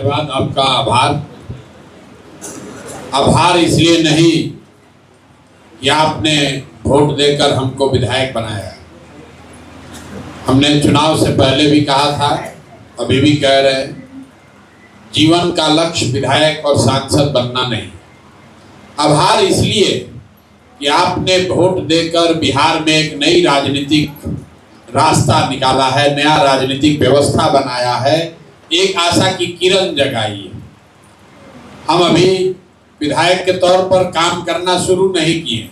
धन्यवाद, आपका आभार। आभार इसलिए नहीं कि आपने वोट देकर हमको विधायक बनाया। हमने चुनाव से पहले भी कहा था, अभी भी कह रहे हैं, जीवन का लक्ष्य विधायक और सांसद बनना नहीं। आभार इसलिए कि आपने वोट देकर बिहार में एक नई राजनीतिक रास्ता निकाला है, नया राजनीतिक व्यवस्था बनाया है, एक आशा की किरण जगाई है। हम अभी विधायक के तौर पर काम करना शुरू नहीं किए।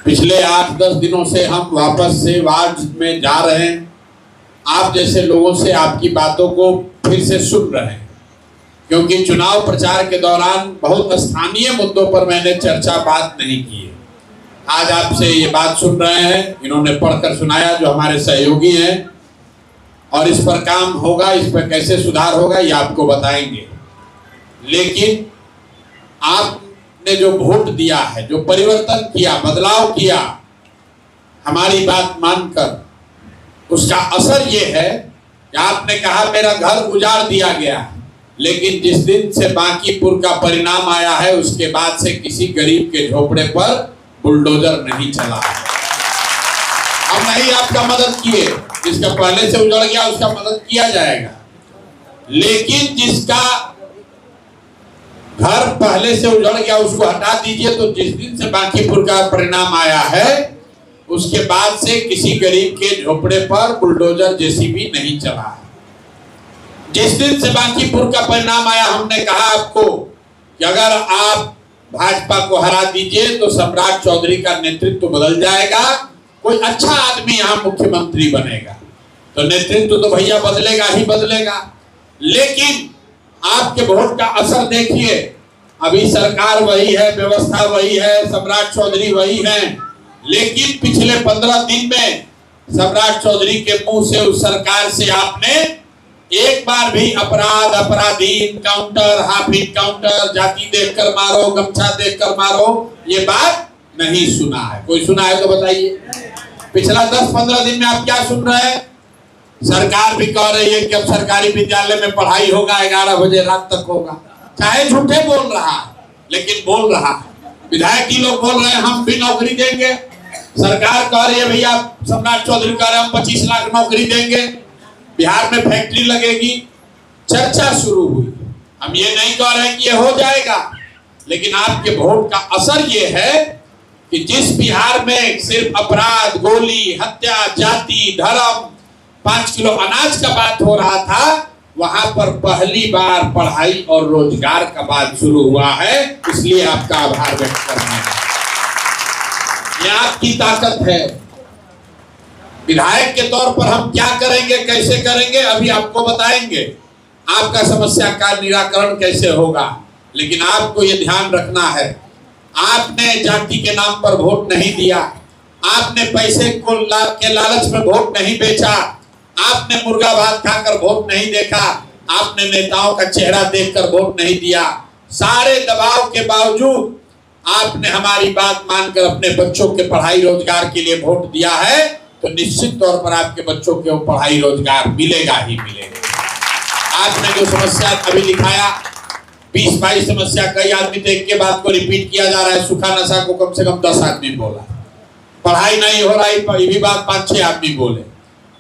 पिछले 8-10 दिनों से हम वापस से वार्ड में जा रहे हैं, आप जैसे लोगों से आपकी बातों को फिर से सुन रहे हैं, क्योंकि चुनाव प्रचार के दौरान बहुत स्थानीय मुद्दों पर मैंने चर्चा बात नहीं की है। आज आपसे ये बात सुन रहे हैं, इन्होंने पढ़कर सुनाया जो हमारे सहयोगी हैं, और इस पर काम होगा, इस पर कैसे सुधार होगा ये आपको बताएंगे। लेकिन आपने जो वोट दिया है, जो परिवर्तन किया, बदलाव किया, हमारी बात मानकर, उसका असर ये है कि आपने कहा मेरा घर उजाड़ दिया गया, लेकिन जिस दिन से बांकीपुर का परिणाम आया है उसके बाद से किसी गरीब के झोपड़े पर बुलडोजर नहीं चला। हम नहीं आपका मदद किए, जिसका पहले से उजड़ गया उसका मदद किया जाएगा, लेकिन जिसका घर पहले से उजड़ गया उसको हटा दीजिए। तो जिस दिन से बांकीपुर का परिणाम आया है उसके बाद से किसी गरीब के झोपड़े पर बुलडोजर जेसीबी नहीं चला है। जिस दिन से बांकीपुर का परिणाम आया हमने कहा आपको कि अगर आप भाजपा को हरा दीजिए तो सम्राट चौधरी का नेतृत्व बदल जाएगा, कोई अच्छा आदमी यहाँ मुख्यमंत्री बनेगा। तो नेतृत्व तो भैया बदलेगा ही बदलेगा, लेकिन आपके वोट का असर देखिए। अभी सरकार वही है, व्यवस्था वही है, सम्राट चौधरी वही है, लेकिन पिछले 15 दिन में सम्राट चौधरी के मुंह से, उस सरकार से आपने एक बार भी अपराध, अपराधी, इनकाउंटर, हाफ इनकाउंटर, जाति देखकर मारो, गमछा देखकर मारो, ये बात नहीं सुना है। कोई सुना है तो बताइए। पिछला 10-15 दिन में आप क्या सुन रहे हैं? सरकार भी कह रही है कि अब सरकारी विद्यालय में पढ़ाई होगा, 11 बजे रात तक होगा। चाहे झूठे बोल रहा है, लेकिन बोल रहा है। विधायक ही लोग बोल रहे हैं हम भी नौकरी देंगे, सरकार कह रही है भैया, सम्राट चौधरी कह रहे हैं हम 25 लाख नौकरी देंगे, बिहार में फैक्ट्री लगेगी। चर्चा शुरू हुई। हम ये नहीं कह रहे हैं कि ये हो जाएगा, लेकिन आपके वोट का असर ये है कि जिस बिहार में सिर्फ अपराध, गोली, हत्या, जाति, धर्म, 5 किलो अनाज का बात हो रहा था, वहां पर पहली बार पढ़ाई और रोजगार का बात शुरू हुआ है। इसलिए आपका आभार व्यक्त करना है। यह आपकी ताकत है। विधायक के तौर पर हम क्या करेंगे, कैसे करेंगे, अभी आपको बताएंगे। आपका समस्या का निराकरण कैसे होगा, लेकिन आपको ये ध्यान रखना है, आपने जाति के नाम पर वोट नहीं दिया, आपने पैसे को के लालच में वोट नहीं बेचा, आपने मुर्गा भात खाकर वोट नहीं देखा, आपने नेताओं का चेहरा देखकर वोट नहीं दिया। सारे दबाव के बावजूद आपने हमारी बात मानकर अपने बच्चों के पढ़ाई रोजगार के लिए वोट दिया है, तो निश्चित तौर पर आपके बच्चों को पढ़ाई रोजगार मिलेगा ही मिलेगा। आपने जो समस्या अभी दिखाया, 20-22 समस्या, कई आदमी तो एक के बात को रिपीट किया जा रहा है। सूखा नशा को कम से कम 10 आदमी बोला, पढ़ाई नहीं हो रहा है ये भी बात 5-6 आदमी बोले,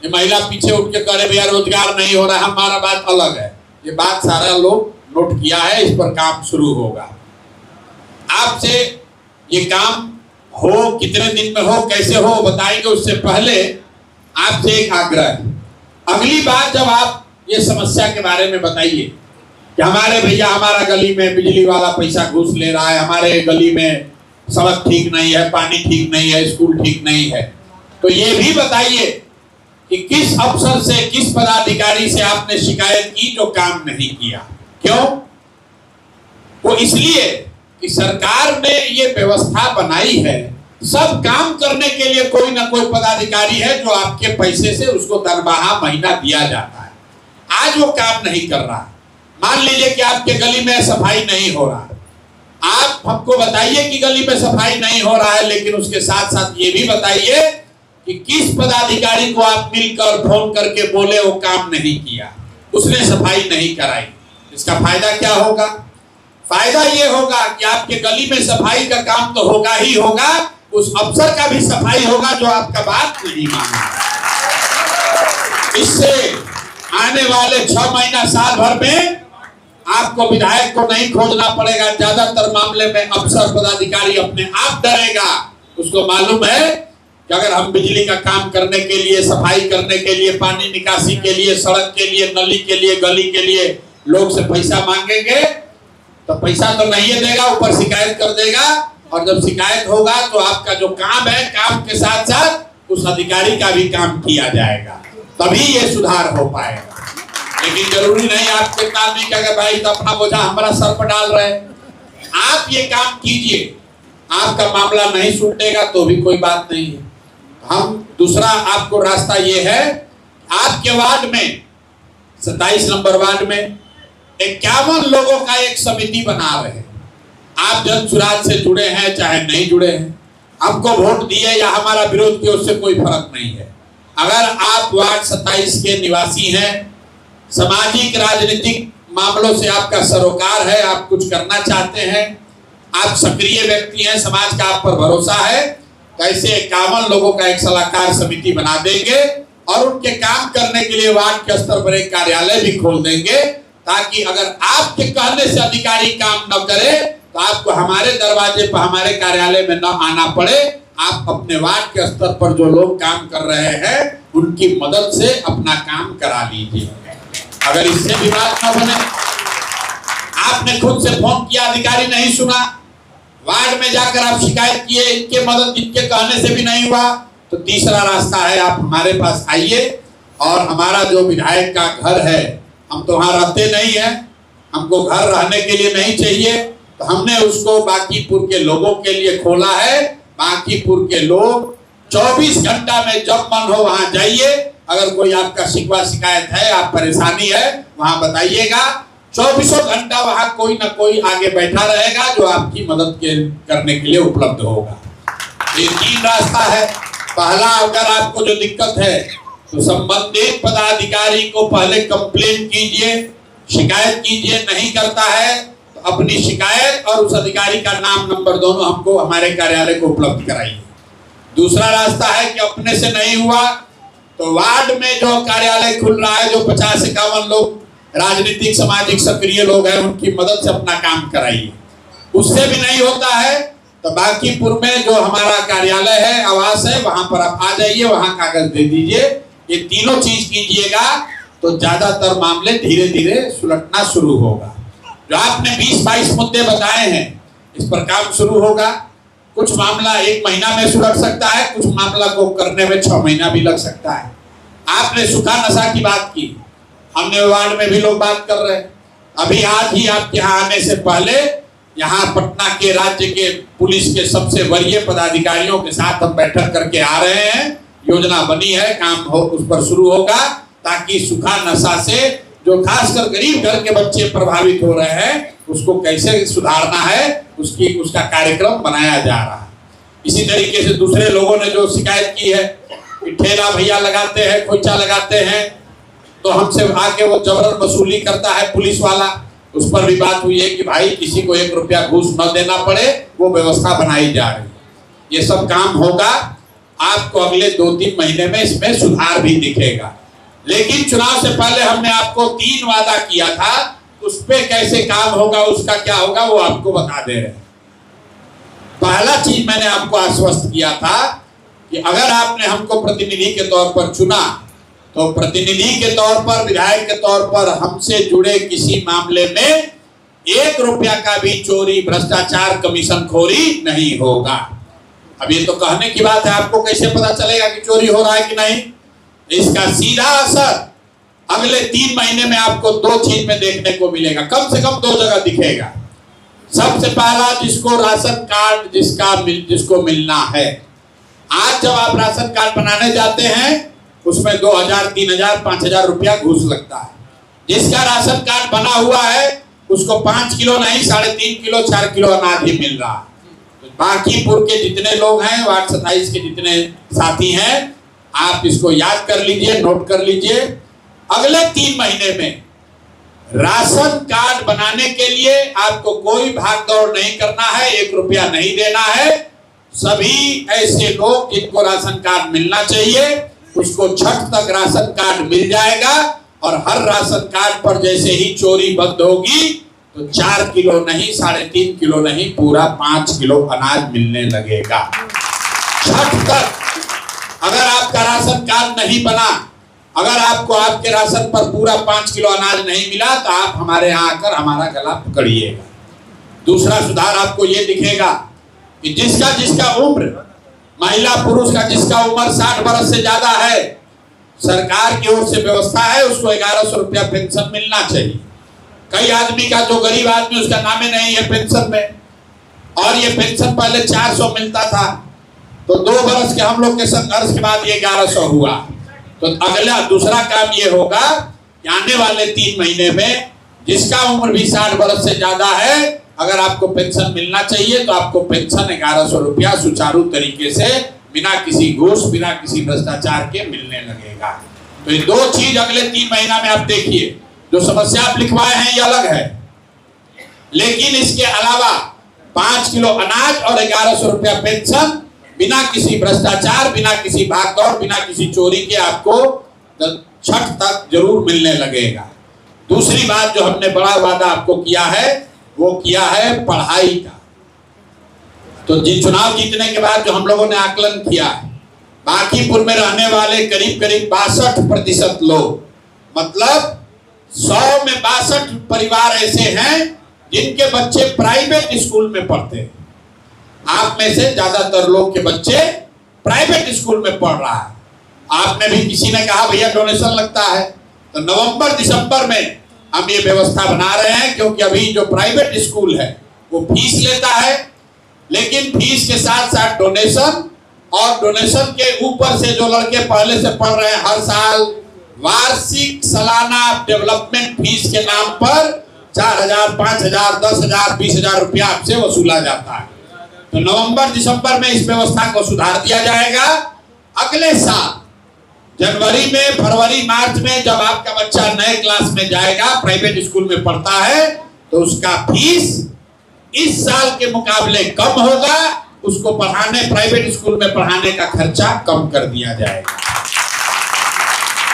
ये महिला पीछे उठ के करे भैया रोजगार नहीं हो रहा है, हमारा बात अलग है। ये बात सारा लोग नोट किया है, इस पर काम शुरू होगा। आपसे ये काम हो, कितने दिन में हो, कैसे हो बताएंगे। उससे पहले आपसे एक आग्रह है, अगली बार जब आप ये समस्या के बारे में बताइए कि हमारे भैया, हमारा गली में बिजली वाला पैसा घूस ले रहा है, हमारे गली में सड़क ठीक नहीं है, पानी ठीक नहीं है, स्कूल ठीक नहीं है, तो ये भी बताइए कि किस अफसर से, किस पदाधिकारी से आपने शिकायत की जो काम नहीं किया। क्यों? वो इसलिए कि सरकार ने ये व्यवस्था बनाई है, सब काम करने के लिए कोई ना कोई पदाधिकारी है जो आपके पैसे से उसको दरमाहा महीना दिया जाता है। आज वो काम नहीं कर रहा। मान लीजिए कि आपके गली में सफाई नहीं हो रहा, आप हमको बताइए कि गली में सफाई नहीं हो रहा है, लेकिन उसके साथ साथ ये भी बताइए कि किस पदाधिकारी को आप मिलकर फोन करके बोले वो काम नहीं किया, उसने सफाई नहीं कराई। इसका फायदा क्या होगा? फायदा ये होगा कि आपके गली में सफाई का काम तो होगा ही होगा, उस अफसर का भी सफाई होगा जो आपका बात नहीं माना। इससे आने वाले 6 महीना साल भर में आपको विधायक को नहीं खोजना पड़ेगा। ज्यादातर मामले में अफसर पदाधिकारी अपने आप डरेगा। उसको मालूम है कि अगर हम बिजली का काम करने के लिए, सफाई करने के लिए, पानी निकासी के लिए, सड़क के लिए, नली के लिए, गली के लिए लोग से पैसा मांगेंगे तो पैसा तो नहीं देगा, ऊपर शिकायत कर देगा। और जब शिकायत होगा तो आपका जो काम है, काम के साथ साथ उस अधिकारी का भी काम किया जाएगा, तभी ये सुधार हो पाएगा। लेकिन जरूरी नहीं आपके काम नहीं कहेगा भाई तो अपना बोझा हमारा सर पर डाल रहे। आप ये काम कीजिए, आपका मामला नहीं छूटेगा तो भी कोई बात नहीं है। हम दूसरा आपको रास्ता ये है, आपके वार्ड में 27 नंबर वार्ड में 51 लोगों का एक समिति बना रहे हैं। आप जन सुराज से जुड़े हैं चाहे नहीं जुड़े हैं, हमको वोट दिए या हमारा विरोध किया, उससे कोई फर्क नहीं है। अगर आप वार्ड 27 के निवासी हैं, सामाजिक राजनीतिक मामलों से आपका सरोकार है, आप कुछ करना चाहते हैं, आप सक्रिय व्यक्ति हैं, समाज का आप पर भरोसा है, तो ऐसे 51 लोगों का एक सलाहकार समिति बना देंगे और उनके काम करने के लिए वार्ड के स्तर पर एक कार्यालय भी खोल देंगे, ताकि अगर आपके कहने से अधिकारी काम न करे तो आपको हमारे दरवाजे पर, हमारे कार्यालय में न आना पड़े। आप अपने वार्ड के स्तर पर जो लोग काम कर रहे हैं उनकी मदद से अपना काम करा लीजिए। अगर इससे भी बात न बने, आपने खुद से फोन किया, अधिकारी नहीं सुना, वार्ड में जाकर आप शिकायत किए, इनके मदद इनके कहने से भी नहीं हुआ, तो तीसरा रास्ता है, आप हमारे पास आइए और हमारा जो विधायक का घर है, हम तो वहां रहते नहीं है, हमको घर रहने के लिए नहीं चाहिए, तो हमने उसको बांकीपुर के लोगों के लिए खोला है। बांकीपुर के लोग 24 घंटा में जब मन हो वहां जाइए, अगर कोई आपका शिकवा शिकायत है, आप परेशानी है, वहां बताइएगा। 24 घंटा वहां कोई ना कोई आगे बैठा रहेगा जो आपकी मदद करने के लिए उपलब्ध होगा। ये 3 रास्ता है। पहला, अगर आपको जो दिक्कत है तो संबंधित पदाधिकारी को पहले कंप्लेन कीजिए, शिकायत कीजिए, नहीं करता है तो अपनी शिकायत और उस अधिकारी का नाम नंबर दोनों हमको हमारे कार्यालय को उपलब्ध कराइए। दूसरा रास्ता है कि अपने से नहीं हुआ तो वार्ड में जो कार्यालय खुल रहा है, जो 50-51 लोग राजनीतिक सामाजिक सक्रिय लोग हैं, उनकी मदद से अपना काम कराइए। उससे भी नहीं होता है तो बांकीपुर में जो हमारा कार्यालय है, आवास है, वहां पर आप आ जाइए, वहां कागज दे दीजिए। ये तीनों चीज कीजिएगा तो ज्यादातर मामले धीरे धीरे सुलटना शुरू होगा। जो आपने 20-22 मुद्दे बताए हैं, इस पर काम शुरू होगा। कुछ मामला 1 महीना में सुलट सकता है, कुछ मामला को करने में 6 महीना भी लग सकता है। आपने सूखा नशा की बात की, हमने वार्ड में भी लोग बात कर रहे हैं। अभी आज ही आपके यहाँ आने से पहले यहाँ पटना के राज्य के पुलिस के सबसे वरीय पदाधिकारियों के साथ हम बैठक करके आ रहे हैं। योजना बनी है, काम हो उस पर शुरू होगा, ताकि सूखा नशा से जो खासकर गरीब घर के बच्चे प्रभावित हो रहे हैं उसको कैसे सुधारना है, उसका कार्यक्रम बनाया जा रहा है। इसी तरीके से दूसरे लोगों ने जो शिकायत की है कि ठेला भैया लगाते हैं, खोचा लगाते हैं, तो हमसे आके वो जबरन वसूली करता है पुलिस वाला, उस पर भी बात हुई है कि भाई किसी को 1 रुपया घूस न देना पड़े, वो व्यवस्था बनाई जा रही है। ये सब काम होगा, आपको अगले 2-3 महीने में इसमें सुधार भी दिखेगा। लेकिन चुनाव से पहले हमने आपको 3 वादा किया था, उस पे कैसे काम होगा, उसका क्या होगा, वो आपको बता दे रहे हैं। पहला चीज मैंने आपको आश्वस्त किया था कि अगर आपने हमको प्रतिनिधि के तौर पर चुना तो प्रतिनिधि के तौर पर, विधायक के तौर पर हमसे जुड़े किसी मामले में 1 रुपया का भी चोरी, भ्रष्टाचार, कमीशन खोरी नहीं होगा। अब ये तो कहने की बात है, आपको कैसे पता चलेगा कि चोरी हो रहा है कि नहीं? इसका सीधा असर अगले 3 महीने में आपको 2 चीज में देखने को मिलेगा, कम से कम 2 जगह दिखेगा। सबसे पहला, जिसको राशन कार्ड जिसको मिलना है, आज जब आप राशन कार्ड बनाने जाते हैं उसमें 2000, 3000, 5000 रुपया घूस लगता है। जिसका राशन कार्ड बना हुआ है उसको 5 किलो नहीं, 3.5 किलो, 4 किलो अनाज ही मिल रहा है। बांकीपुर के जितने लोग हैं, वार्ड 27 के जितने साथी हैं, आप इसको याद कर लीजिए, नोट कर लीजिए। अगले 3 महीने में राशन कार्ड बनाने के लिए आपको कोई भाग दौड़ नहीं करना है, 1 रुपया नहीं देना है। सभी ऐसे लोग जिनको राशन कार्ड मिलना चाहिए उसको छठ तक राशन कार्ड मिल जाएगा और हर राशन कार्ड पर जैसे ही चोरी बंद होगी तो 4 किलो नहीं, 3.5 किलो नहीं, पूरा 5 किलो अनाज मिलने लगेगा। छठ तक अगर आपका राशन कार्ड नहीं बना, अगर आपको आपके राशन पर पूरा 5 किलो अनाज नहीं मिला तो आप हमारे यहाँ आकर हमारा गला पकड़िएगा। दूसरा सुधार आपको ये दिखेगा कि जिसका उम्र, महिला पुरुष का जिसका उम्र 60 वर्ष से ज्यादा है, सरकार की ओर से व्यवस्था है उसको 1100 रुपया पेंशन मिलना चाहिए। कई आदमी का, जो गरीब आदमी उसका नाम ही नहीं है पेंशन में, और ये पेंशन पहले 400 मिलता था, तो 2 वर्ष के हम लोग के संघर्ष के बाद ये 1100 हुआ। तो अगला दूसरा काम ये होगा कि आने वाले 3 महीने में जिसका उम्र भी 60 वर्ष से ज्यादा है, अगर आपको पेंशन मिलना चाहिए तो आपको पेंशन 1100 रुपया सुचारू तरीके से बिना किसी घूस, बिना किसी भ्रष्टाचार के मिलने लगेगा। तो ये 2 चीज अगले 3 महीना में आप देखिए। जो समस्या आप लिखवाए हैं ये अलग है, लेकिन इसके अलावा 5 किलो अनाज और 1100 रुपया पेंशन बिना किसी भ्रष्टाचार, बिना किसी भागदौड़, बिना किसी चोरी के आपको छठ तक जरूर मिलने लगेगा। दूसरी बात जो हमने बड़ा वादा आपको किया है वो किया है पढ़ाई का। तो जी चुनाव जीतने के बाद जो हम लोगों ने आकलन किया है, बांकीपुर में रहने वाले करीब 62% लोग, मतलब 100 में 62 परिवार ऐसे हैं जिनके बच्चे प्राइवेट स्कूल में पढ़ते हैं। आप में से ज्यादातर लोग के बच्चे प्राइवेट स्कूल में पढ़ रहा है। आपने भी किसी ने कहा भैया डोनेशन लगता है, तो नवंबर दिसंबर में हम ये व्यवस्था बना रहे हैं, क्योंकि अभी जो प्राइवेट स्कूल है वो फीस लेता है, लेकिन फीस के साथ साथ डोनेशन, और डोनेशन के ऊपर से जो लड़के पहले से पढ़ रहे हैं हर साल वार्षिक सालाना डेवलपमेंट फीस के नाम पर 4000, 5000, 10000, 20000 रुपया आपसे वसूला जाता है। तो नवंबर दिसंबर में इस व्यवस्था को सुधार दिया जाएगा। अगले साल जनवरी में, फरवरी, मार्च में जब आपका बच्चा नए क्लास में जाएगा, प्राइवेट स्कूल में पढ़ता है, तो उसका फीस इस साल के मुकाबले कम होगा। उसको पढ़ाने, प्राइवेट स्कूल में पढ़ाने का खर्चा कम कर दिया जाएगा।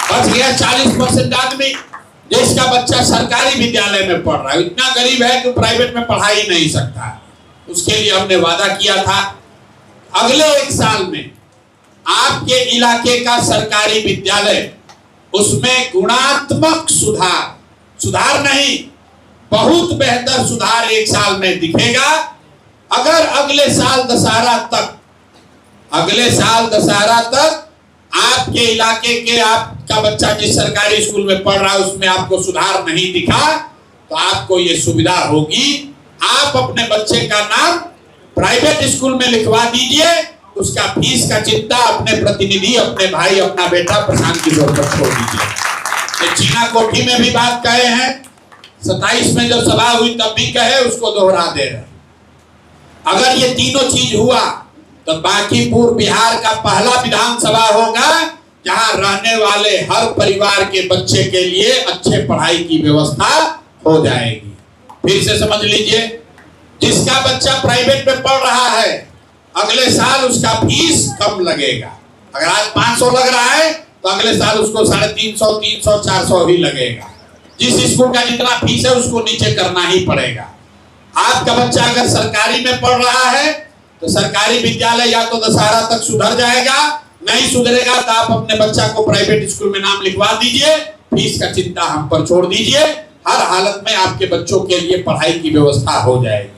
बच गया 40% आदमी जिसका बच्चा सरकारी विद्यालय में पढ़ रहा है, इतना गरीब है कि प्राइवेट में पढ़ा ही नहीं सकता। उसके लिए हमने वादा किया था अगले 1 साल में आपके इलाके का सरकारी विद्यालय, उसमें गुणात्मक सुधार नहीं, बहुत बेहतर सुधार 1 साल में दिखेगा। अगर अगले साल दशहरा तक आपके इलाके के, आपका बच्चा जिस सरकारी स्कूल में पढ़ रहा है उसमें आपको सुधार नहीं दिखा, तो आपको ये सुविधा होगी, आप अपने बच्चे का नाम प्राइवेट स्कूल में लिखवा दीजिए। उसका फीस का चिंता अपने प्रतिनिधि, अपने भाई, अपना बेटा प्रशांत किशोर पर छोड़ दीजिए। चीना कोठी में भी बात कहे हैं, 27 में जब सभा हुई तब भी कहे, उसको दोहरा दे रहे। अगर ये तीनों चीज हुआ तो बांकीपुर बिहार का पहला विधानसभा होगा जहां रहने वाले हर परिवार के बच्चे के लिए अच्छे पढ़ाई की व्यवस्था हो जाएगी। फिर से समझ लीजिए, जिसका बच्चा प्राइवेट में पढ़ रहा है अगले साल उसका फीस कम लगेगा। अगर आज 500 लग रहा है तो अगले साल उसको 350, 300, 400 ही लगेगा। जिस स्कूल का जितना फीस है उसको नीचे करना ही पड़ेगा। आपका बच्चा अगर सरकारी में पढ़ रहा है तो सरकारी विद्यालय या तो दशहरा तक सुधर जाएगा, नहीं सुधरेगा तो आप अपने बच्चा को प्राइवेट स्कूल में नाम लिखवा दीजिए, फीस का चिंता हम पर छोड़ दीजिए। हर हालत में आपके बच्चों के लिए पढ़ाई की व्यवस्था हो जाएगी।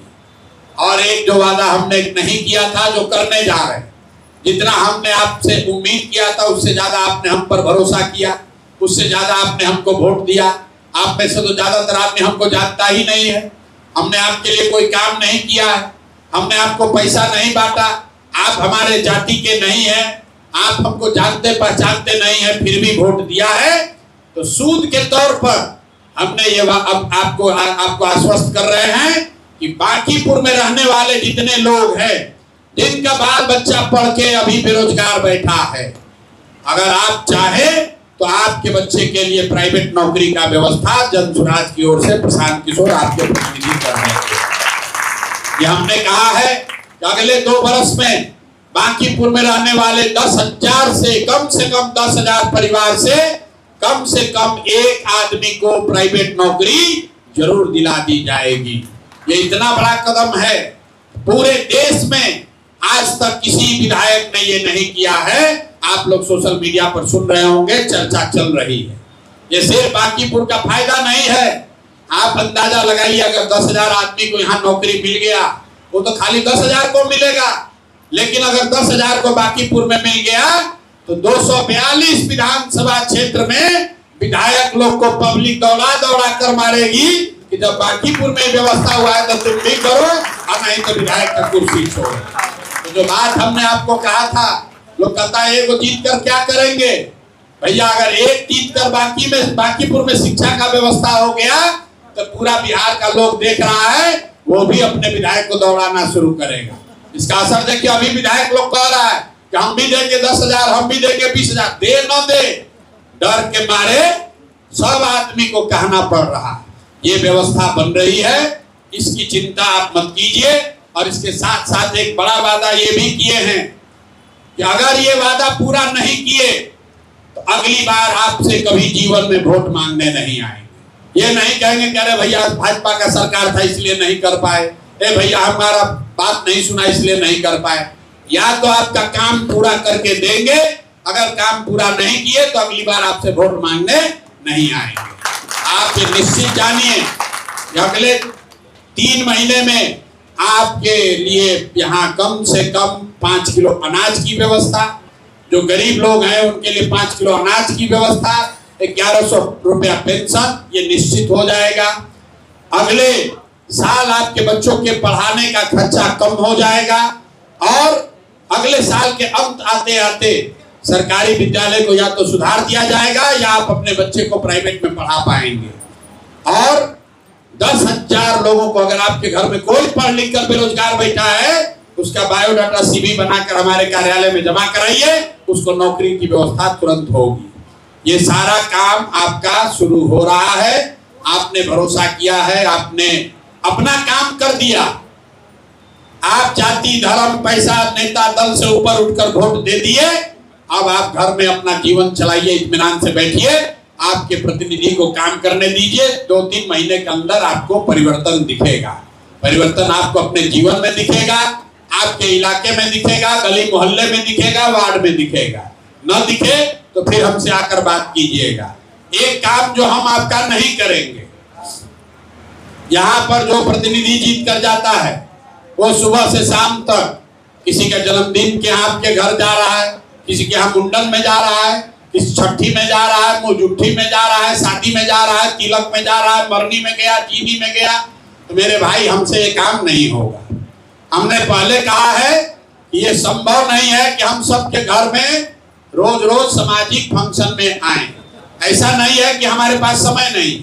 और एक जो वादा हमने नहीं किया था, जो करने जा रहे हैं, जितना हमने आपसे उम्मीद किया था उससे ज्यादा आपने हम पर भरोसा किया, उससे ज्यादा आपने हमको वोट दिया। आप में से तो ज्यादातर आदमी हमको जानता ही नहीं है। हमने आपके लिए कोई काम नहीं किया है, हमने आपको पैसा नहीं बांटा, आप हमारे जाति के नहीं हैं, आप हमको जानते पहचानते नहीं है, फिर भी वोट दिया है। तो सूद के तौर पर हमने ये अब आपको आश्वस्त कर रहे हैं कि बांकीपुर में रहने वाले जितने लोग हैं जिनका बाल बच्चा पढ़ के अभी बेरोजगार बैठा है, अगर आप चाहे तो आपके बच्चे के लिए प्राइवेट नौकरी का व्यवस्था जन स्वराज की ओर से प्रशांत किशोर आपके प्रतिनिधि कर रहे हैं। ये हमने कहा है कि अगले 2 वर्ष में बांकीपुर में रहने वाले 10,000 से कम 10,000 परिवार से कम एक आदमी को प्राइवेट नौकरी जरूर दिला दी जाएगी। ये इतना बड़ा कदम है, पूरे देश में आज तक किसी विधायक ने ये नहीं किया है। आप लोग सोशल मीडिया पर सुन रहे होंगे, चर्चा चल रही है। ये सिर्फ बांकीपुर का फायदा नहीं है, आप अंदाजा लगाइए, अगर 10,000 आदमी को यहाँ नौकरी मिल गया, वो तो खाली 10,000 को मिलेगा, लेकिन अगर 10,000 को बांकीपुर में मिल गया तो 242 विधानसभा क्षेत्र में विधायक लोग को पब्लिक दौड़ा कर मारेगी कि जब बांकीपुर में व्यवस्था हुआ है तो तुम भी करो और नहीं तो विधायक का कुर्सी छोड़ो। तो जो बात हमने आपको कहा था, लोग कहता है एक जीत कर क्या करेंगे भैया, अगर एक जीत कर बांकीपुर में शिक्षा का व्यवस्था हो गया तो पूरा बिहार का लोग देख रहा है, वो भी अपने विधायक को दौड़ाना शुरू करेगा। इसका असर देखिए, अभी विधायक लोग कह रहा है कि हम भी देंगे 10,000, हम भी देंगे 20,000, दे न दे, डर के मारे सब आदमी को कहना पड़ रहा है। ये व्यवस्था बन रही है, इसकी चिंता आप मत कीजिए। और इसके साथ साथ एक बड़ा वादा ये भी किए हैं कि अगर ये वादा पूरा नहीं किए तो अगली बार आपसे कभी जीवन में वोट मांगने नहीं आएंगे। ये नहीं कहेंगे कि अरे भैया भाजपा का सरकार था इसलिए नहीं कर पाए, ए भैया हमारा बात नहीं सुना इसलिए नहीं कर पाए। या तो आपका काम पूरा करके देंगे, अगर काम पूरा नहीं किए तो अगली बार आपसे वोट मांगने नहीं आएंगे। आप ये निश्चित जानिए कि अगले 3 महीने में आपके लिए यहाँ कम से कम 5 किलो अनाज की व्यवस्था, जो गरीब लोग हैं उनके लिए 5 किलो अनाज की व्यवस्था, 1100 रुपया पेंशन, ये निश्चित हो जाएगा। अगले साल आपके बच्चों के पढ़ाने का खर्चा कम हो जाएगा और अगले साल के अंत आते आते सरकारी विद्यालय को या तो सुधार दिया जाएगा या आप अपने बच्चे को प्राइवेट में पढ़ा पाएंगे। और 10,000 लोगों को, अगर आपके घर में कोई पढ़ लिख कर बेरोजगार बैठा है, उसका बायोडाटा CV बनाकर हमारे कार्यालय में जमा कराइए, उसको नौकरी की व्यवस्था तुरंत होगी। ये सारा काम आपका शुरू हो रहा है, आपने भरोसा किया है, आपने अपना काम कर दिया। आप जाति धर्म पैसा नेता दल से ऊपर उठकर वोट दे दिए, अब आप घर में अपना जीवन चलाइए, इत्मीनान से बैठिए, आपके प्रतिनिधि को काम करने दीजिए। 2-3 महीने के अंदर आपको परिवर्तन दिखेगा। परिवर्तन आपको अपने जीवन में दिखेगा, आपके इलाके में दिखेगा, गली मोहल्ले में दिखेगा, वार्ड में दिखेगा। न दिखे तो फिर हमसे आकर बात कीजिएगा। एक काम जो हम आपका नहीं करेंगे, यहाँ पर जो प्रतिनिधि जीत कर जाता है वो सुबह से शाम तक किसी का जन्मदिन के आपके घर जा रहा है, किसी के यहाँ मुंडन में जा रहा है, किसी छठी में जा रहा है, मुजुट्ठी में जा रहा है, शादी में जा रहा है, तिलक में जा रहा है, मरनी में गया, जीनी में गया। तो मेरे भाई हमसे ये काम नहीं होगा। हमने पहले कहा है कि ये संभव नहीं है कि हम सबके घर में रोज रोज सामाजिक फंक्शन में आए। ऐसा नहीं है कि हमारे पास समय नहीं,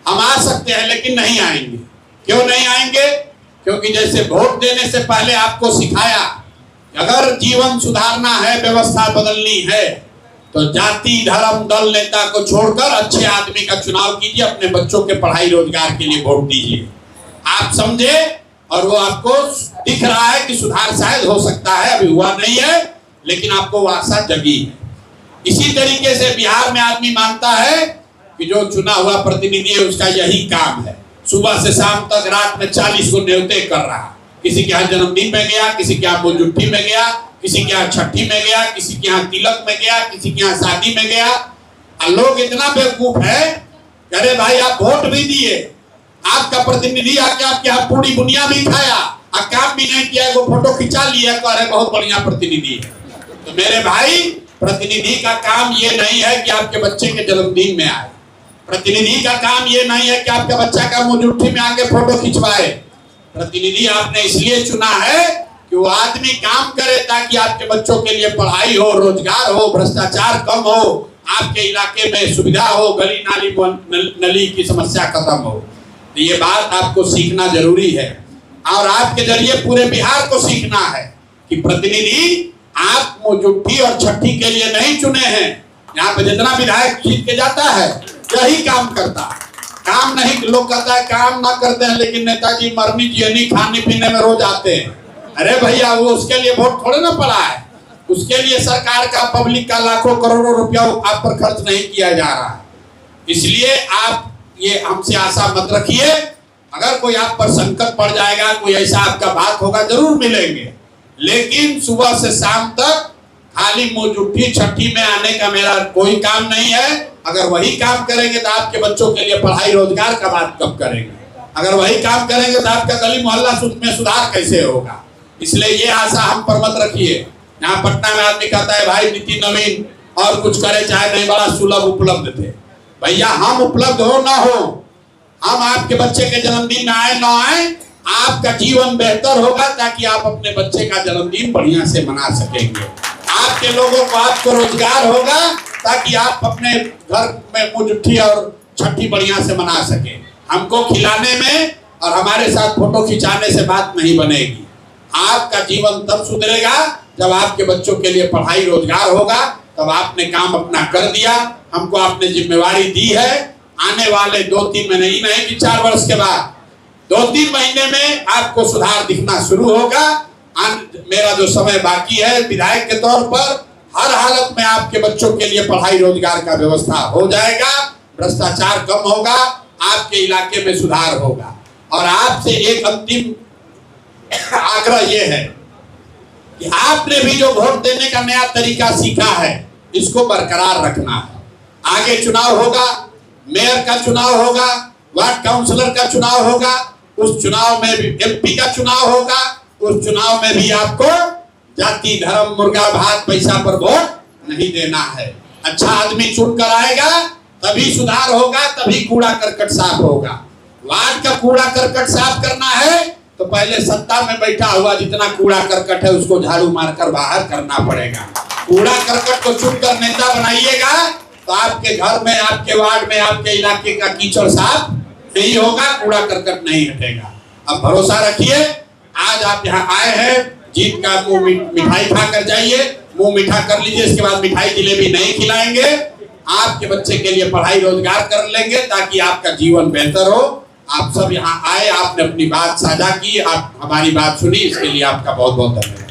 हम आ सकते हैं लेकिन नहीं आएंगे। क्यों नहीं आएंगे? क्योंकि जैसे वोट देने से पहले आपको सिखाया कि अगर जीवन सुधारना है, व्यवस्था बदलनी है, तो जाति धर्म दल नेता को छोड़कर अच्छे आदमी का चुनाव कीजिए, अपने बच्चों के पढ़ाई रोजगार के लिए वोट दीजिए। आप समझे? और वो आपको दिख रहा है कि सुधार शायद हो सकता है, अभी हुआ नहीं है लेकिन आपको आशा जगी है। इसी तरीके से बिहार में आदमी मानता है कि जो चुना हुआ प्रतिनिधि है उसका यही काम है, सुबह से शाम तक रात में 40 को न्योते कर रहा। किसी के यहाँ जन्मदिन में गया, किसी के यहाँ मुजुट्ठी में गया, किसी के यहाँ छठी में गया, किसी के यहाँ तिलक में गया, किसी के यहाँ शादी में गया। और लोग इतना बेवकूफ है, अरे भाई आप वोट भी दिए, आपका प्रतिनिधि आके आपके यहाँ पूरी बुनिया भी खाया और काम भी नहीं किया, वो फोटो खिंचा लिया, कह रहे बहुत बढ़िया प्रतिनिधि है। तो मेरे भाई प्रतिनिधि का काम ये नहीं है कि आपके बच्चे के जन्मदिन में आए, प्रतिनिधि का काम ये नहीं है कि आपका बच्चा का मुजुट्ठी में आके फोटो खिंचवाए। प्रतिनिधि आपने इसलिए चुना है कि वो आदमी काम करे ताकि आपके बच्चों के लिए पढ़ाई हो, रोजगार हो, भ्रष्टाचार कम हो, आपके इलाके में सुविधा हो, गली नाली नली की समस्या खत्म हो। तो ये बात आपको सीखना जरूरी है और आपके जरिए पूरे बिहार को सीखना है कि प्रतिनिधि आप मुजुट्ठी और छठी के लिए नहीं चुने हैं, यहाँ पे जितना विधायक जीत के जाता है यही काम करता है। काम नहीं, लोग कहता है काम ना करते हैं, लेकिन नेताजी मरनी जियनी खाने पीने में रोज आते हैं। अरे भैया, वो उसके लिए वोट थोड़े ना पड़ा है, उसके लिए सरकार का, पब्लिक का लाखों करोड़ों रुपया आप पर खर्च नहीं किया जा रहा है। इसलिए आप ये हमसे आशा मत रखिए। अगर कोई आप पर संकट पड़ जाएगा, कोई ऐसा आपका बात होगा, जरूर मिलेंगे, लेकिन सुबह से शाम तक खाली मुंह जुट्ठी छठी में आने का मेरा कोई काम नहीं है। अगर वही काम करेंगे तो आपके बच्चों के लिए पढ़ाई रोजगार का बात कब करेंगे? अगर वही काम करेंगे तो आपका गली मोहल्ला में सुधार कैसे होगा? इसलिए ये आशा हम पर मत रखिए। यहाँ पटना में आदमी कहता है भाई नीति नवीन और कुछ करे चाहे नहीं, बड़ा सुलभ उपलब्ध थे। भैया, हम उपलब्ध हो ना हो, हम आपके बच्चे के जन्मदिन में आए ना आए, आपका जीवन बेहतर होगा ताकि आप अपने बच्चे का जन्मदिन बढ़िया से मना सकेंगे। आपके लोगों को, आपको रोजगार होगा ताकि आप अपने घर में मुझठी और छठी बढ़िया से मना सके। हमको खिलाने में और हमारे साथ फोटो खिंचाने से बात नहीं बनेगी। आपका जीवन तब सुधरेगा जब आपके बच्चों के लिए पढ़ाई रोजगार होगा। तब आपने काम अपना कर दिया, हमको आपने जिम्मेवारी दी है। आने वाले 2-3 महीने ही नहीं कि 4 वर्ष के बाद 2-3 महीने में आपको सुधार दिखना शुरू होगा। मेरा जो समय बाकी है विधायक के तौर पर, हर हालत में आपके बच्चों के लिए पढ़ाई रोजगार का व्यवस्था हो जाएगा, भ्रष्टाचार कम होगा, आपके इलाके में सुधार होगा। और आपसे एक अंतिम आग्रह ये है कि आपने भी जो वोट देने का नया तरीका सीखा है, इसको बरकरार रखना है। आगे चुनाव होगा, मेयर का चुनाव होगा, वार्ड काउंसलर का चुनाव होगा, उस चुनाव में भी एमपी का चुनाव होगा, उस चुनाव में भी आपको जाति धर्म मुर्गा भात पैसा पर वोट नहीं देना है। अच्छा आदमी चुन कर आएगा तभी सुधार होगा, तभी कूड़ा करकट साफ होगा। वार्ड का कूड़ा करकट साफ करना है तो पहले सत्ता में बैठा हुआ जितना कूड़ा करकट है उसको झाड़ू मारकर बाहर करना पड़ेगा। कूड़ा करकट को चुनकर नेता बनाइएगा तो आपके घर में, आपके वार्ड में, आपके इलाके का कीचड़ साफ नहीं होगा, कूड़ा करकट नहीं हटेगा। अब भरोसा रखिए, आज आप यहाँ आए हैं, जीत का मुंह मिठाई खा कर जाइए, मुंह मीठा कर लीजिए। इसके बाद मिठाई जिलेबी नहीं खिलाएंगे, आपके बच्चे के लिए पढ़ाई रोजगार कर लेंगे ताकि आपका जीवन बेहतर हो। आप सब यहाँ आए, आपने अपनी बात साझा की, आप हमारी बात सुनी, इसके लिए आपका बहुत बहुत धन्यवाद।